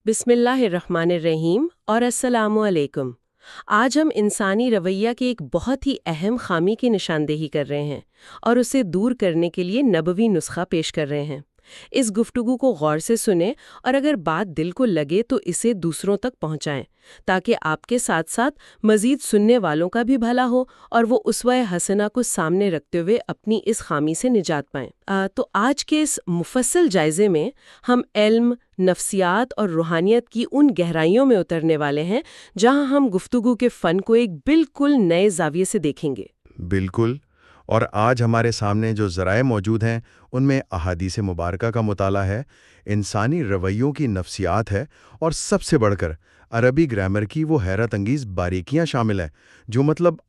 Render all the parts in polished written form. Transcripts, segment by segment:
بسم اللہ الرحمن الرحیم اور السلام علیکم۔ آج ہم انسانی رویہ کے ایک بہت ہی اہم خامی کی نشاندہی کر رہے ہیں اور اسے دور کرنے کے لیے نبوی نسخہ پیش کر رہے ہیں۔ اس گفتگو کو غور سے سنیں اور اگر بات دل کو لگے تو اسے دوسروں تک پہنچائیں تاکہ آپ کے ساتھ ساتھ مزید سننے والوں کا بھی بھلا ہو اور وہ اسوہ حسنہ کو سامنے رکھتے ہوئے اپنی اس خامی سے نجات پائیں۔ تو آج کے اس مفصل جائزے میں ہم علم، نفسیات اور روحانیت کی ان گہرائیوں میں اترنے والے ہیں جہاں ہم گفتگو کے فن کو ایک بالکل نئے زاویے سے دیکھیں گے۔ بالکل، اور آج ہمارے سامنے جو ذرائع موجود ہیں ان میں احادیث مبارکہ کا مطالعہ ہے، انسانی رویوں کی نفسیات ہے، اور سب سے بڑھ کر عربی گرامر کی وہ حیرت انگیز باریکیاں شامل ہیں جو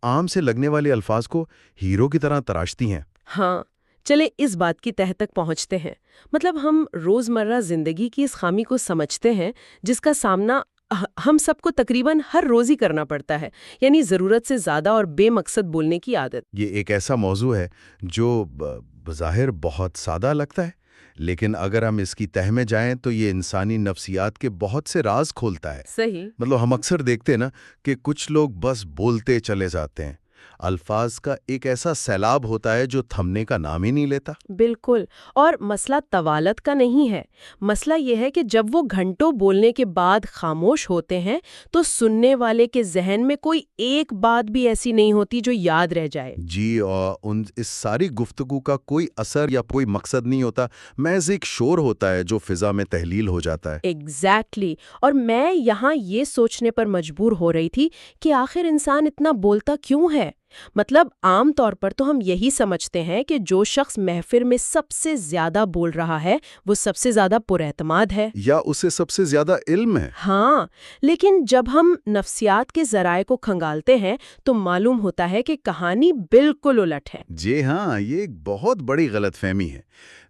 عام سے لگنے والے الفاظ کو ہیرو کی طرح تراشتی ہیں۔ ہاں، چلے اس بات کی تہہ تک پہنچتے ہیں۔ ہم روزمرہ زندگی کی اس خامی کو سمجھتے ہیں جس کا سامنا ہم سب کو تقریباً ہر روز ہی کرنا پڑتا ہے، یعنی ضرورت سے زیادہ اور بے مقصد بولنے کی عادت۔ یہ ایک ایسا موضوع ہے جو بظاہر بہت سادہ لگتا ہے، لیکن اگر ہم اس کی تہہ میں جائیں تو یہ انسانی نفسیات کے بہت سے راز کھولتا ہے۔ صحیح۔ ہم اکثر دیکھتے ہیں نا کہ کچھ لوگ بس بولتے چلے جاتے ہیں، الفاظ کا ایک ایسا سیلاب ہوتا ہے جو تھمنے کا نام ہی نہیں لیتا۔ بالکل، اور مسئلہ طوالت کا نہیں ہے، مسئلہ یہ ہے کہ جب وہ گھنٹوں بولنے کے بعد خاموش ہوتے ہیں تو سننے والے کے ذہن میں کوئی ایک بات بھی ایسی نہیں ہوتی جو یاد رہ جائے۔ جی، اور اس ساری گفتگو کا کوئی اثر یا کوئی مقصد نہیں ہوتا، محض ایک شور ہوتا ہے جو فضا میں تحلیل ہو جاتا ہے۔ ایگزیکٹلی، اور میں یہاں یہ سوچنے پر مجبور ہو رہی تھی کہ آخر انسان اتنا بولتا کیوں ہے؟ عام طور پر تو ہم یہی سمجھتے ہیں کہ جو شخص محفل میں سب سے زیادہ بول رہا ہے وہ سب سے زیادہ پر اعتماد ہے، یا اسے سب سے زیادہ علم ہے۔ ہاں، لیکن جب ہم نفسیات کے ذرائع کو کھنگالتے ہیں تو معلوم ہوتا ہے کہ کہانی بالکل الٹ ہے۔ جی ہاں، یہ ایک بہت بڑی غلط فہمی ہے۔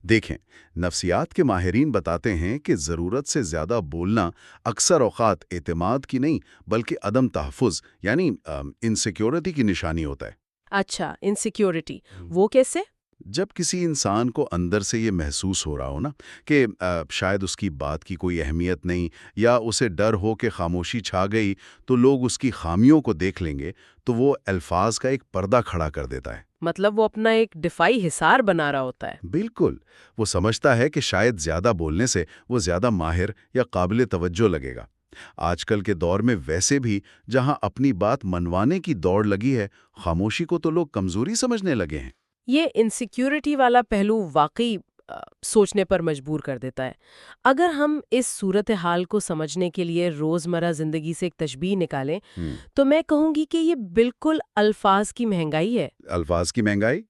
دیکھیں، نفسیات کے ماہرین بتاتے ہیں کہ ضرورت سے زیادہ بولنا اکثر اوقات اعتماد کی نہیں بلکہ عدم تحفظ یعنی انسیکیورٹی کی نشانی ہوتا ہے۔ اچھا، انسیکیورٹی، وہ کیسے؟ جب کسی انسان کو اندر سے یہ محسوس ہو رہا ہو نا کہ شاید اس کی بات کی کوئی اہمیت نہیں، یا اسے ڈر ہو کہ خاموشی چھا گئی تو لوگ اس کی خامیوں کو دیکھ لیں گے، تو وہ الفاظ کا ایک پردہ کھڑا کر دیتا ہے۔ وہ اپنا ایک دفاعی حصار بنا رہا ہوتا ہے۔ بالکل، وہ سمجھتا ہے کہ شاید زیادہ بولنے سے وہ زیادہ ماہر یا قابل توجہ لگے گا۔ آج کل کے دور میں ویسے بھی جہاں اپنی بات منوانے کی دوڑ لگی ہے، خاموشی کو تو لوگ کمزوری سمجھنے لگے ہیں۔ یہ انسیکیورٹی والا پہلو واقعی سوچنے پر مجبور کر دیتا ہے۔ اگر ہم اس صورتحال کو سمجھنے کے لیے روزمرہ زندگی سے ایک تشبیہ نکالیں تو میں کہوں گی کہ یہ بالکل الفاظ کی مہنگائی ہے۔ الفاظ کی مہنگائی،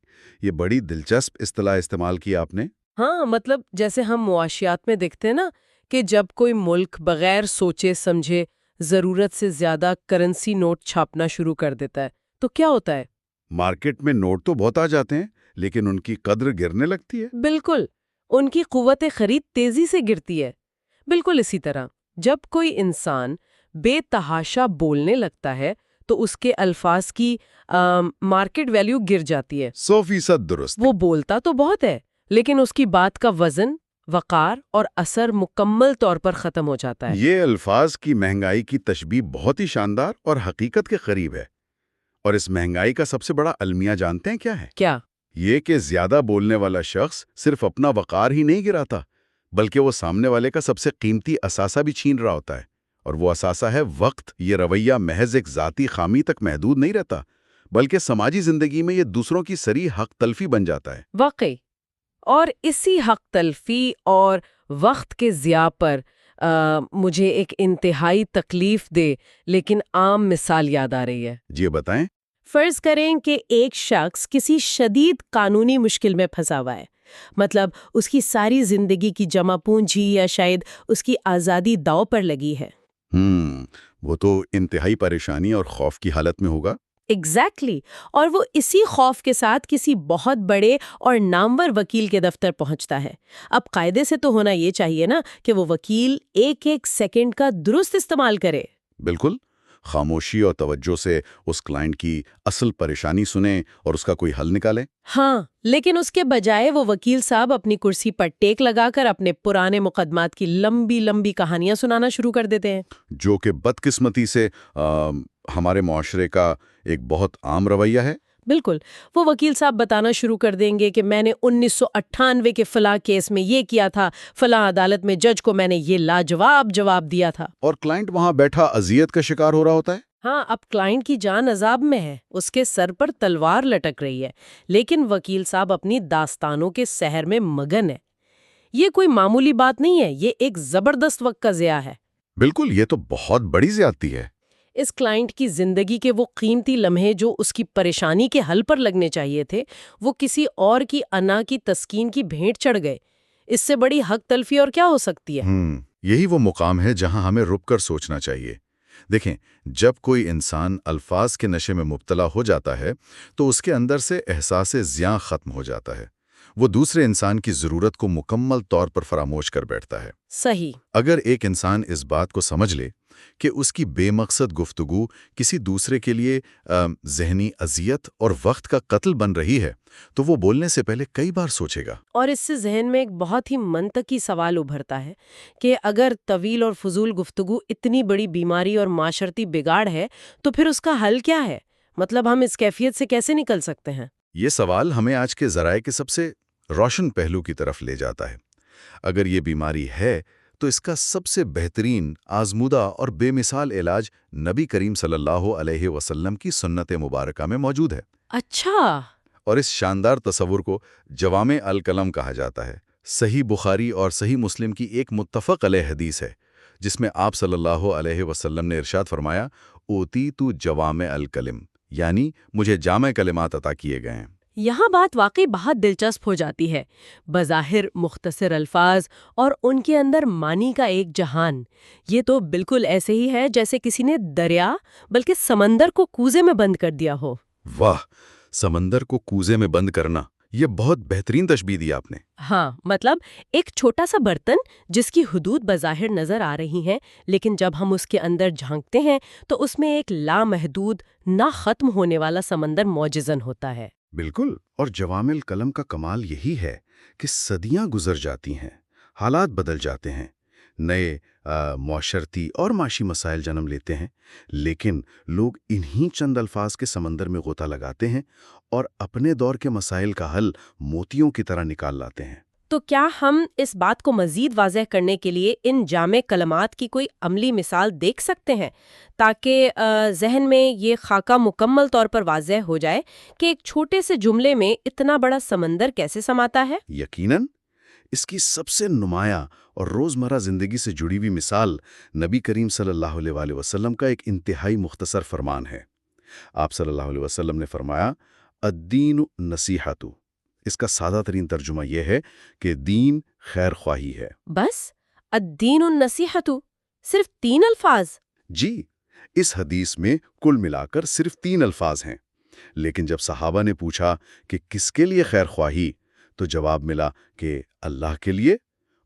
یہ بڑی دلچسپ اصطلاح استعمال کی آپ نے۔ ہاں، جیسے ہم معاشیات میں دیکھتے ہیں نا کہ جب کوئی ملک بغیر سوچے سمجھے ضرورت سے زیادہ کرنسی نوٹ چھاپنا شروع کر دیتا ہے تو کیا ہوتا ہے؟ مارکیٹ میں نوٹ تو بہت آ جاتے ہیں لیکن ان کی قدر گرنے لگتی ہے۔ بالکل، ان کی قوت خرید تیزی سے گرتی ہے۔ بالکل اسی طرح جب کوئی انسان بے تحاشا بولنے لگتا ہے تو اس کے الفاظ کی مارکیٹ ویلیو گر جاتی ہے۔ 100% درست۔ وہ بولتا تو بہت ہے لیکن اس کی بات کا وزن، وقار اور اثر مکمل طور پر ختم ہو جاتا ہے۔ یہ الفاظ کی مہنگائی کی تشبیہ بہت ہی شاندار اور حقیقت کے قریب ہے۔ اور اس مہنگائی کا سب سے بڑا المیہ جانتے ہیں کیا ہے؟ کیا؟ یہ کہ زیادہ بولنے والا شخص صرف اپنا وقار ہی نہیں گراتا بلکہ وہ سامنے والے کا سب سے قیمتی اثاثہ بھی چھین رہا ہوتا ہے، اور وہ اثاثہ ہے وقت۔ یہ رویہ محض ایک ذاتی خامی تک محدود نہیں رہتا بلکہ سماجی زندگی میں یہ دوسروں کی صریح حق تلفی بن جاتا ہے۔ واقعی، اور اسی حق تلفی اور وقت کے ضیاع پر مجھے ایک انتہائی تکلیف دہ لیکن عام مثال یاد آ رہی ہے۔ جی بتائیں۔ فرض کریں کہ ایک شخص کسی شدید قانونی مشکل میں پھنسا ہوا ہے، اس کی ساری زندگی کی جمع پونجی یا شاید اس کی آزادی داؤ پر لگی ہے۔ وہ تو انتہائی پریشانی اور خوف کی حالت میں ہوگا۔ ایگزیکٹلی، اور وہ اسی خوف کے ساتھ کسی بہت بڑے اور نامور وکیل کے دفتر پہنچتا ہے۔ اب قاعدے سے تو ہونا یہ چاہیے نا کہ وہ وکیل ایک ایک سیکنڈ کا درست استعمال کرے۔ بالکل، خاموشی اور توجہ سے اس کلائنٹ کی اصل پریشانی سنیں اور اس کا کوئی حل نکالیں۔ ہاں، لیکن اس کے بجائے وہ وکیل صاحب اپنی کرسی پر ٹیک لگا کر اپنے پرانے مقدمات کی لمبی لمبی کہانیاں سنانا شروع کر دیتے ہیں، جو کہ بدقسمتی سے ہمارے معاشرے کا ایک بہت عام رویہ ہے۔ بالکل، وہ وکیل صاحب بتانا شروع کر دیں گے کہ میں نے 1998 کے فلاں کیس میں یہ کیا تھا، فلاں عدالت میں جج کو میں نے یہ لاجواب جواب دیا تھا۔ اور کلائنٹ وہاں بیٹھا اذیت کا شکار ہو رہا ہوتا ہے۔ ہاں، اب کلائنٹ کی جان عذاب میں ہے، اس کے سر پر تلوار لٹک رہی ہے، لیکن وکیل صاحب اپنی داستانوں کے سحر میں مگن ہے۔ یہ کوئی معمولی بات نہیں ہے، یہ ایک زبردست وقت کا ضیاع ہے۔ بالکل، یہ تو بہت بڑی زیادتی ہے۔ اس کلائنٹ کی زندگی کے وہ قیمتی لمحے جو اس کی پریشانی کے حل پر لگنے چاہیے تھے، وہ کسی اور کی انا کی تسکین کی بھینٹ چڑھ گئے۔ اس سے بڑی حق تلفی اور کیا ہو سکتی ہے؟ یہی وہ مقام ہے جہاں ہمیں رک کر سوچنا چاہیے۔ دیکھیں، جب کوئی انسان الفاظ کے نشے میں مبتلا ہو جاتا ہے تو اس کے اندر سے احساس زیاں ختم ہو جاتا ہے۔ وہ دوسرے انسان کی ضرورت کو مکمل طور پر فراموش کر بیٹھتا ہے۔ صحیح۔ اگر ایک انسان اس بات کو سمجھ لے کہ اس کی بے مقصد گفتگو کسی دوسرے کے لیے ذہنی اذیت اور وقت کا قتل بن رہی ہے تو وہ بولنے سے پہلے کئی بار سوچے گا۔ اور اس سے ذہن میں ایک بہت ہی منطقی سوال ابھرتا ہے کہ اگر طویل اور فضول گفتگو اتنی بڑی بیماری اور معاشرتی بگاڑ ہے تو پھر اس کا حل کیا ہے؟ مطلب ہم اس کیفیت سے کیسے نکل سکتے ہیں؟ یہ سوال ہمیں آج کے ذرائع کے سب سے روشن پہلو کی طرف لے جاتا ہے۔ اگر یہ بیماری ہے تو اس کا سب سے بہترین، آزمودہ اور بے مثال علاج نبی کریم صلی اللہ علیہ وسلم کی سنت مبارکہ میں موجود ہے۔ اچھا۔ اور اس شاندار تصور کو جوامع الکلم کہا جاتا ہے۔ صحیح بخاری اور صحیح مسلم کی ایک متفق علیہ حدیث ہے جس میں آپ صلی اللہ علیہ وسلم نے ارشاد فرمایا، اوتیت جوامع الکلم، یعنی مجھے جامع کلمات عطا کیے گئے ہیں۔ یہاں بات واقعی بہت دلچسپ ہو جاتی ہے۔ بظاہر مختصر الفاظ اور ان کے اندر معنی کا ایک جہان۔ یہ تو بالکل ایسے ہی ہے جیسے کسی نے دریا بلکہ سمندر کو کوزے میں بند کر دیا ہو۔ واہ، سمندر کو کوزے میں بند کرنا، یہ بہت بہترین تشبیہ دی آپ نے۔ ہاں، مطلب ایک چھوٹا سا برتن جس کی حدود بظاہر نظر آ رہی ہیں، لیکن جب ہم اس کے اندر جھانکتے ہیں تو اس میں ایک لامحدود، نہ ختم ہونے والا سمندر موجزن ہوتا ہے۔ بالکل، اور جوامع الکلم کا کمال یہی ہے کہ صدیاں گزر جاتی ہیں، حالات بدل جاتے ہیں، نئے معاشرتی اور معاشی مسائل جنم لیتے ہیں، لیکن لوگ انہی چند الفاظ کے سمندر میں غوطہ لگاتے ہیں اور اپنے دور کے مسائل کا حل موتیوں کی طرح نکال لاتے ہیں۔ تو کیا ہم اس بات کو مزید واضح کرنے کے لیے ان جامع کلمات کی کوئی عملی مثال دیکھ سکتے ہیں تاکہ ذہن میں یہ خاکہ مکمل طور پر واضح ہو جائے کہ ایک چھوٹے سے جملے میں اتنا بڑا سمندر کیسے سماتا ہے؟ یقیناً، اس کی سب سے نمایاں اور روزمرہ زندگی سے جڑی ہوئی مثال نبی کریم صلی اللہ علیہ وسلم کا ایک انتہائی مختصر فرمان ہے۔ آپ صلی اللہ علیہ وسلم نے فرمایا، الدین نصیحت۔ اس کا سادہ ترین ترجمہ یہ ہے کہ دین خیر خواہی ہے۔ بس الدین النصیحت، صرف 3 الفاظ؟ جی، اس حدیث میں کل ملا کر صرف 3 الفاظ ہیں، لیکن جب صحابہ نے پوچھا کہ کس کے لیے خیر خواہی تو جواب ملا کہ اللہ کے لیے،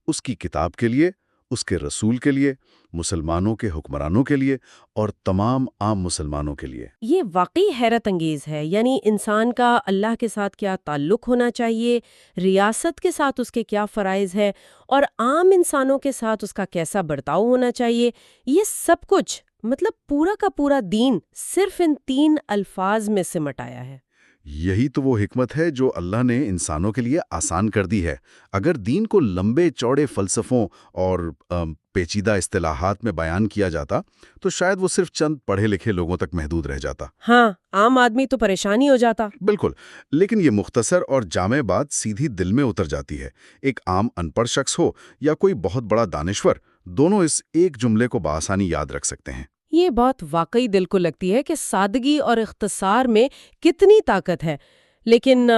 اس کی کتاب کے لیے، اس کے رسول کے لیے، مسلمانوں کے حکمرانوں کے لیے اور تمام عام مسلمانوں کے لیے۔ یہ واقعی حیرت انگیز ہے، یعنی انسان کا اللہ کے ساتھ کیا تعلق ہونا چاہیے، ریاست کے ساتھ اس کے کیا فرائض ہے اور عام انسانوں کے ساتھ اس کا کیسا برتاؤ ہونا چاہیے، یہ سب کچھ مطلب پورا کا پورا دین صرف ان 3 الفاظ میں سمٹ آیا ہے۔ یہی تو وہ حکمت ہے جو اللہ نے انسانوں کے لیے آسان کر دی ہے۔ اگر دین کو لمبے چوڑے فلسفوں اور پیچیدہ اصطلاحات میں بیان کیا جاتا تو شاید وہ صرف چند پڑھے لکھے لوگوں تک محدود رہ جاتا۔ ہاں، عام آدمی تو پریشانی ہو جاتا۔ بالکل، لیکن یہ مختصر اور جامع بات سیدھی دل میں اتر جاتی ہے۔ ایک عام ان پڑھ شخص ہو یا کوئی بہت بڑا دانشور، دونوں اس ایک جملے کو بآسانی یاد رکھ سکتے ہیں۔ یہ بات واقعی دل کو لگتی ہے کہ سادگی اور اختصار میں کتنی طاقت ہے، لیکن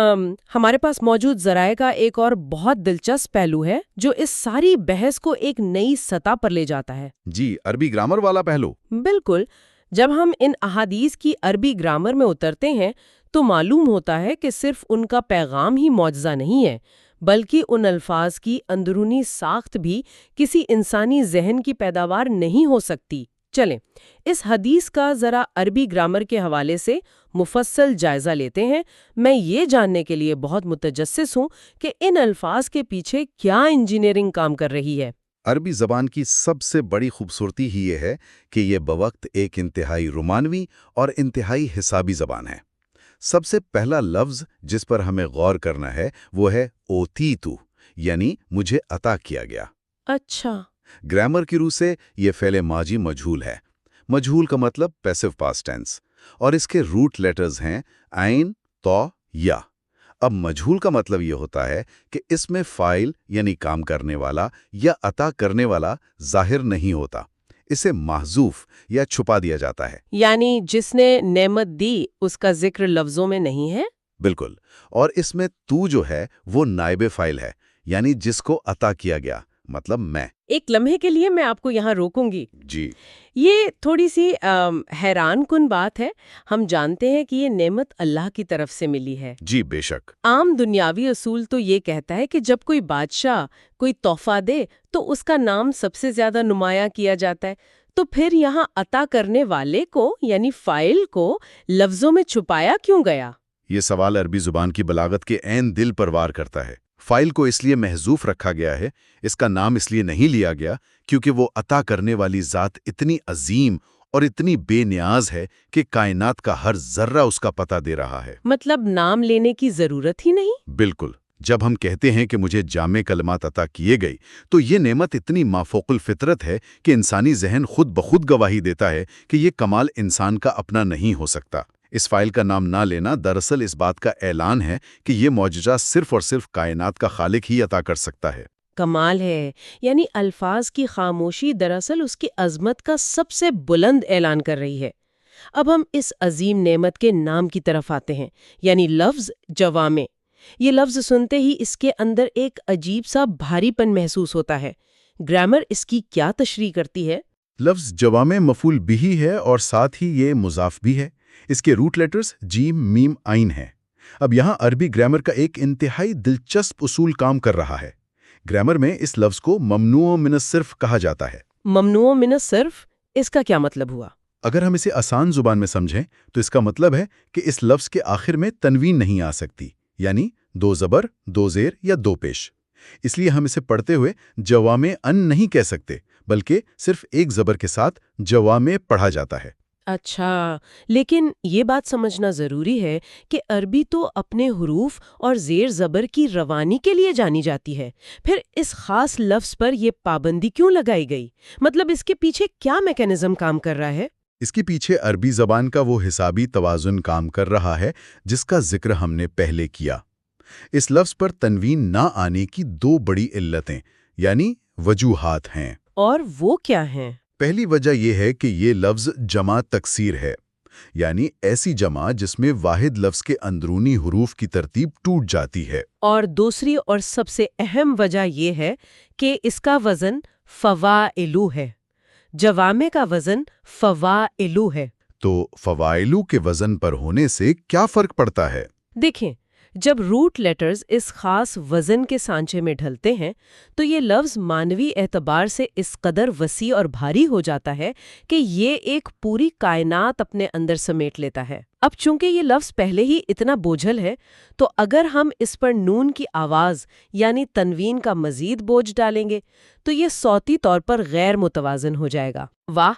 ہمارے پاس موجود ذرائع کا ایک اور بہت دلچسپ پہلو ہے جو اس ساری بحث کو ایک نئی سطح پر لے جاتا ہے۔ جی، عربی گرامر والا پہلو۔ بالکل، جب ہم ان احادیث کی عربی گرامر میں اترتے ہیں تو معلوم ہوتا ہے کہ صرف ان کا پیغام ہی معجزہ نہیں ہے، بلکہ ان الفاظ کی اندرونی ساخت بھی کسی انسانی ذہن کی پیداوار نہیں ہو سکتی، چلیں اس حدیث کا ذرا عربی گرامر کے حوالے سے مفصل جائزہ لیتے ہیں۔ میں یہ جاننے کے لیے بہت متجسس ہوں کہ ان الفاظ کے پیچھے کیا انجینئرنگ کام کر رہی ہے۔ عربی زبان کی سب سے بڑی خوبصورتی ہی یہ ہے کہ یہ بوقت ایک انتہائی رومانوی اور انتہائی حسابی زبان ہے۔ سب سے پہلا لفظ جس پر ہمیں غور کرنا ہے وہ ہے اوتیتو، یعنی مجھے عطا کیا گیا۔ اچھا، گرامر کی روح سے یہ فعل ماضی مجہول ہے۔ مجہول کا مطلب پیسو پاسٹ ٹینس، اور اس کے روٹ لیٹرز ہیں عین، تو، یا۔ اب مجہول کا مطلب یہ ہوتا ہے کہ اس میں فاعل یعنی کام کرنے والا یا عطا کرنے والا ظاہر نہیں ہوتا، اسے محذوف یا چھپا دیا جاتا ہے۔ یعنی جس نے نعمت دی اس کا ذکر لفظوں میں نہیں ہے؟ بالکل، اور اس میں تو جو ہے وہ نائب فاعل ہے، یعنی جس کو عطا کیا گیا، مطلب میں۔ ایک لمحے کے لیے میں آپ کو یہاں روکوں گی۔ جی، یہ تھوڑی سی حیران کن بات ہے۔ ہم جانتے ہیں کہ یہ نعمت اللہ کی طرف سے ملی ہے۔ جی بے شک۔ عام دنیاوی اصول تو یہ کہتا ہے کہ جب کوئی بادشاہ کوئی تحفہ دے تو اس کا نام سب سے زیادہ نمایاں کیا جاتا ہے، تو پھر یہاں عطا کرنے والے کو یعنی فاعل کو لفظوں میں چھپایا کیوں گیا؟ یہ سوال عربی زبان کی بلاغت کے عین دل پر وار کرتا ہے۔ فاعل کو اس لیے محذوف رکھا گیا ہے، اس کا نام اس لیے نہیں لیا گیا کیونکہ وہ عطا کرنے والی ذات اتنی عظیم اور اتنی بے نیاز ہے کہ کائنات کا ہر ذرہ اس کا پتہ دے رہا ہے۔ مطلب نام لینے کی ضرورت ہی نہیں؟ بالکل۔ جب ہم کہتے ہیں کہ مجھے جامع کلمات عطا کیے گئی تو یہ نعمت اتنی مافوق الفطرت ہے کہ انسانی ذہن خود بخود گواہی دیتا ہے کہ یہ کمال انسان کا اپنا نہیں ہو سکتا۔ اس فاعل کا نام نہ لینا دراصل اس بات کا اعلان ہے کہ یہ معجزہ صرف اور صرف کائنات کا خالق ہی عطا کر سکتا ہے۔ کمال ہے، یعنی الفاظ کی خاموشی دراصل اس کی عظمت کا سب سے بلند اعلان کر رہی ہے۔ اب ہم اس عظیم نعمت کے نام کی طرف آتے ہیں، یعنی لفظ جوامع۔ یہ لفظ سنتے ہی اس کے اندر ایک عجیب سا بھاری پن محسوس ہوتا ہے۔ گرامر اس کی کیا تشریح کرتی ہے؟ لفظ جوامع مفعول بہ ہے اور ساتھ ہی یہ مضاف بھی ہے۔ اس کے روٹ لیٹرز جیم، میم، عین ہیں۔ اب یہاں عربی گرامر کا ایک انتہائی دلچسپ اصول کام کر رہا ہے۔ گرامر میں اس لفظ کو ممنوع من الصرف کہا جاتا ہے۔ ممنوع من الصرف، اس کا کیا مطلب ہوا؟ اگر ہم اسے آسان زبان میں سمجھیں تو اس کا مطلب ہے کہ اس لفظ کے آخر میں تنوین نہیں آ سکتی، یعنی دو زبر، دو زیر یا دو پیش۔ اس لیے ہم اسے پڑھتے ہوئے جوامع ان نہیں کہہ سکتے، بلکہ صرف ایک زبر کے ساتھ جوامع پڑھا جاتا ہے۔ اچھا، لیکن یہ بات سمجھنا ضروری ہے کہ عربی تو اپنے حروف اور زیر زبر کی روانی کے لیے جانی جاتی ہے۔ پھر اس خاص لفظ پر یہ پابندی کیوں لگائی گئی؟ مطلب اس کے پیچھے کیا میکانزم کام کر رہا ہے؟ اس کے پیچھے عربی زبان کا وہ حسابی توازن کام کر رہا ہے جس کا ذکر ہم نے پہلے کیا۔ اس لفظ پر تنوین نہ آنے کی دو بڑی علتیں یعنی وجوہات ہیں۔ اور وہ کیا ہیں؟ پہلی وجہ یہ ہے کہ یہ لفظ جمع تکسیر ہے، یعنی ایسی جمع جس میں واحد لفظ کے اندرونی حروف کی ترتیب ٹوٹ جاتی ہے۔ اور دوسری اور سب سے اہم وجہ یہ ہے کہ اس کا وزن فواعلو ہے۔ جوامع کا وزن فواعلو ہے۔ تو فواعلو کے وزن پر ہونے سے کیا فرق پڑتا ہے؟ دیکھیں، جب روٹ لیٹرز اس خاص وزن کے سانچے میں ڈھلتے ہیں تو یہ لفظ معنوی اعتبار سے اس قدر وسیع اور بھاری ہو جاتا ہے کہ یہ ایک پوری کائنات اپنے اندر سمیٹ لیتا ہے۔ اب چونکہ یہ لفظ پہلے ہی اتنا بوجھل ہے تو اگر ہم اس پر نون کی آواز یعنی تنوین کا مزید بوجھ ڈالیں گے تو یہ صوتی طور پر غیر متوازن ہو جائے گا۔ واہ،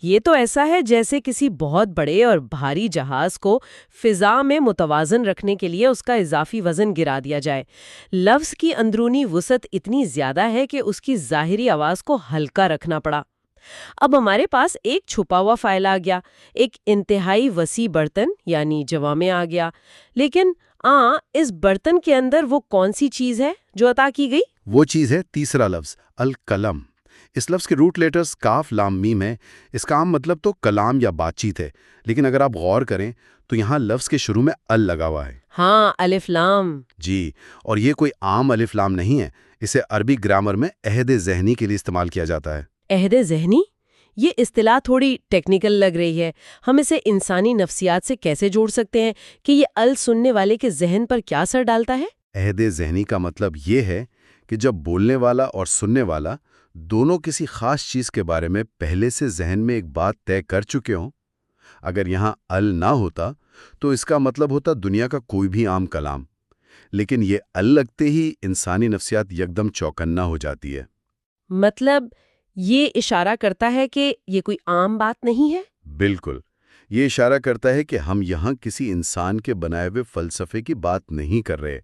یہ تو ایسا ہے جیسے کسی بہت بڑے اور بھاری جہاز کو فضا میں متوازن رکھنے کے لیے اس کا اضافی وزن گرا دیا جائے۔ لفظ کی اندرونی وسعت اتنی زیادہ ہے کہ اس کی ظاہری آواز کو ہلکا رکھنا پڑا۔ اب ہمارے پاس ایک چھپا ہوا فائل آ گیا، ایک انتہائی وسیع برتن یعنی جوامع آ گیا، لیکن اس برتن کے اندر وہ کون سی چیز ہے جو عطا کی گئی؟ وہ چیز ہے تیسرا لفظ الکلم۔ اس لفظ کے روٹ لیٹرز کاف، لام، میم ہیں۔ اس کا عام مطلب تو کلام یا بات چیت ہے، لیکن اگر آپ غور کریں تو یہاں لفظ کے شروع میں ال لگا ہوا ہے۔ ہاں، الف لام۔ جی، اور یہ کوئی عام الف لام نہیں ہے، اسے عربی گرامر میں عہد ذہنی کے لیے استعمال کیا جاتا ہے۔ عہد ذہنی؟ یہ اصطلاح تھوڑی ٹیکنیکل لگ رہی ہے۔ ہم اسے انسانی نفسیات سے کیسے جوڑ سکتے ہیں کہ یہ ال سننے والے کے ذہن پر کیا اثر ڈالتا ہے؟ عہد ذہنی کا مطلب یہ ہے کہ جب بولنے والا اور سننے والا دونوں کسی خاص چیز کے بارے میں پہلے سے ذہن میں ایک بات طے کر چکے ہوں۔ اگر یہاں ال نہ ہوتا تو اس کا مطلب ہوتا دنیا کا کوئی بھی عام کلام، لیکن یہ ال لگتے ہی انسانی نفسیات یکدم چوکنا ہو جاتی ہے۔ مطلب یہ اشارہ کرتا ہے کہ یہ کوئی عام بات نہیں ہے؟ بالکل، یہ اشارہ کرتا ہے کہ ہم یہاں کسی انسان کے بنائے ہوئے فلسفے کی بات نہیں کر رہے،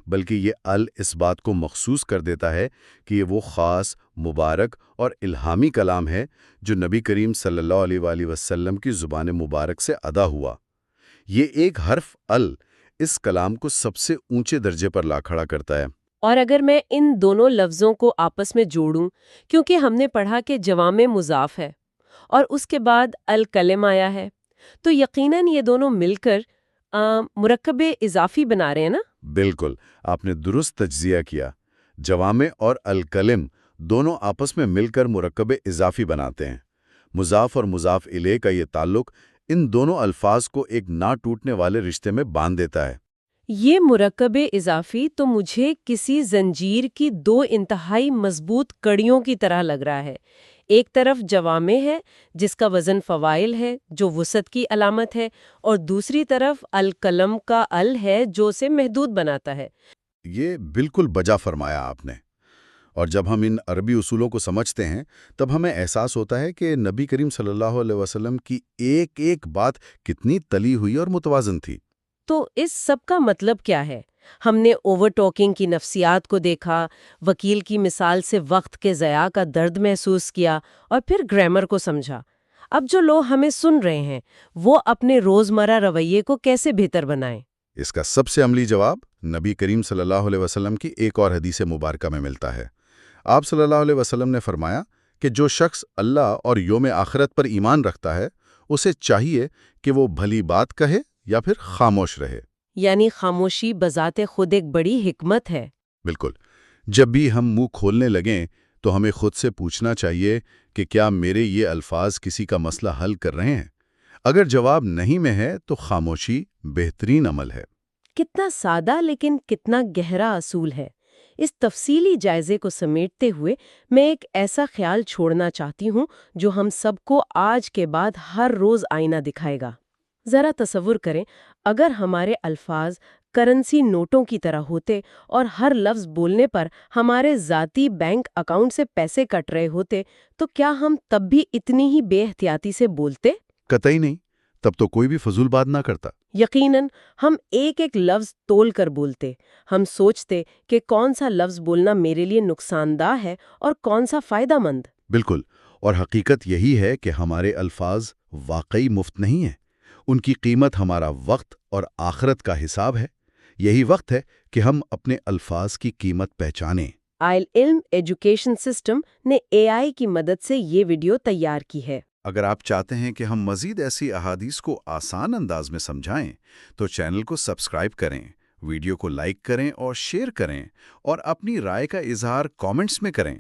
بلکہ یہ ال اس بات کو مخصوص کر دیتا ہے کہ یہ وہ خاص، مبارک اور الہامی کلام ہے جو نبی کریم صلی اللہ علیہ وآلہ وسلم کی زبان مبارک سے ادا ہوا۔ یہ ایک حرف ال اس کلام کو سب سے اونچے درجے پر لا کھڑا کرتا ہے۔ اور اگر میں ان دونوں لفظوں کو آپس میں جوڑوں، کیونکہ ہم نے پڑھا کہ جوامع مضاف ہے اور اس کے بعد الکلم آیا ہے، تو یقیناً یہ دونوں مل کر مرکب اضافی بنا رہے ہیں نا؟ بالکل، آپ نے درست تجزیہ کیا۔ جوامع اور الکلم دونوں آپس میں مل کر مرکب اضافی بناتے ہیں۔ مضاف اور مضاف الیہ کا یہ تعلق ان دونوں الفاظ کو ایک نہ ٹوٹنے والے رشتے میں باندھ دیتا ہے۔ یہ مرکب اضافی تو مجھے کسی زنجیر کی دو انتہائی مضبوط کڑیوں کی طرح لگ رہا ہے۔ ایک طرف جوامع ہے جس کا وزن فوائل ہے جو وسعت کی علامت ہے، اور دوسری طرف الکلم کا ال ہے جو اسے محدود بناتا ہے۔ یہ بالکل بجا فرمایا آپ نے۔ اور جب ہم ان عربی اصولوں کو سمجھتے ہیں تب ہمیں احساس ہوتا ہے کہ نبی کریم صلی اللہ علیہ وسلم کی ایک ایک بات کتنی تلی ہوئی اور متوازن تھی۔ تو اس سب کا مطلب کیا ہے؟ ہم نے اوور ٹاکنگ کی نفسیات کو دیکھا، وکیل کی مثال سے وقت کے ضیاع کا درد محسوس کیا، اور پھر گرامر کو سمجھا۔ اب جو لوگ ہمیں سن رہے ہیں وہ اپنے روزمرہ رویے کو کیسے بہتر بنائیں؟ اس کا سب سے عملی جواب نبی کریم صلی اللہ علیہ وسلم کی ایک اور حدیث مبارکہ میں ملتا ہے۔ آپ صلی اللہ علیہ وسلم نے فرمایا کہ جو شخص اللہ اور یوم آخرت پر ایمان رکھتا ہے اسے چاہیے کہ وہ بھلی بات کہے یا پھر خاموش رہے۔ یعنی خاموشی بذات خود ایک بڑی حکمت ہے۔ بالکل، جب بھی ہم منہ کھولنے لگیں تو ہمیں خود سے پوچھنا چاہیے کہ کیا میرے یہ الفاظ کسی کا مسئلہ حل کر رہے ہیں؟ اگر جواب نہیں میں ہے تو خاموشی بہترین عمل ہے۔ کتنا سادہ لیکن کتنا گہرا اصول ہے۔ اس تفصیلی جائزے کو سمیٹتے ہوئے میں ایک ایسا خیال چھوڑنا چاہتی ہوں جو ہم سب کو آج کے بعد ہر روز آئینہ دکھائے گا۔ ذرا تصور کریں، اگر ہمارے الفاظ کرنسی نوٹوں کی طرح ہوتے اور ہر لفظ بولنے پر ہمارے ذاتی بینک اکاؤنٹ سے پیسے کٹ رہے ہوتے، تو کیا ہم تب بھی اتنی ہی بے احتیاطی سے بولتے؟ قطعی نہیں، تب تو کوئی بھی فضول بات نہ کرتا۔ یقیناً ہم ایک ایک لفظ تول کر بولتے۔ ہم سوچتے کہ کون سا لفظ بولنا میرے لیے نقصان دہ ہے اور کون سا فائدہ مند۔ بالکل، اور حقیقت یہی ہے کہ ہمارے الفاظ واقعی مفت نہیں ہیں۔ ان کی قیمت ہمارا وقت اور آخرت کا حساب ہے۔ یہی وقت ہے کہ ہم اپنے الفاظ کی قیمت پہچانیں۔ آئل علم ایجوکیشن سسٹم نے AI کی مدد سے یہ ویڈیو تیار کی ہے۔ اگر آپ چاہتے ہیں کہ ہم مزید ایسی احادیث کو آسان انداز میں سمجھائیں تو چینل کو سبسکرائب کریں، ویڈیو کو لائک کریں اور شیئر کریں، اور اپنی رائے کا اظہار کامنٹس میں کریں۔